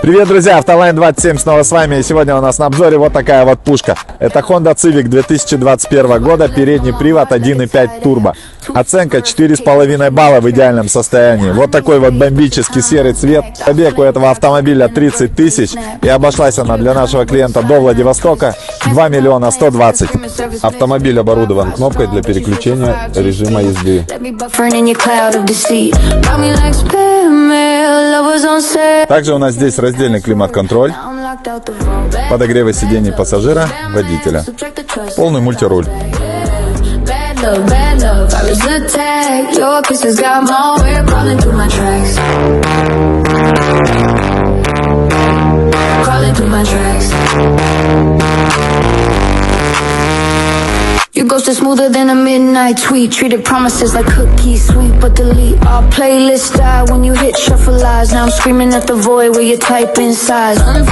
Привет, друзья! Автолайн 27 снова с вами. И сегодня у нас на обзоре вот такая вот пушка. Это Honda Civic 2021 года, передний привод 1.5 турбо. Оценка 4,5 балла в идеальном состоянии. Вот такой вот бомбический серый цвет. Пробег у этого автомобиля 30 тысяч. И обошлась она для нашего клиента до Владивостока 2 миллиона 120. Автомобиль оборудован кнопкой для переключения режима езды. Также у нас здесь раздельный климат-контроль, подогревы сидений пассажира, водителя, полный мультируль. You ghosted smoother than a midnight tweet. Treated promises like cookies, sweet but delete. Our playlist died when you hit shuffle lies. Now I'm screaming at the void where you type in size.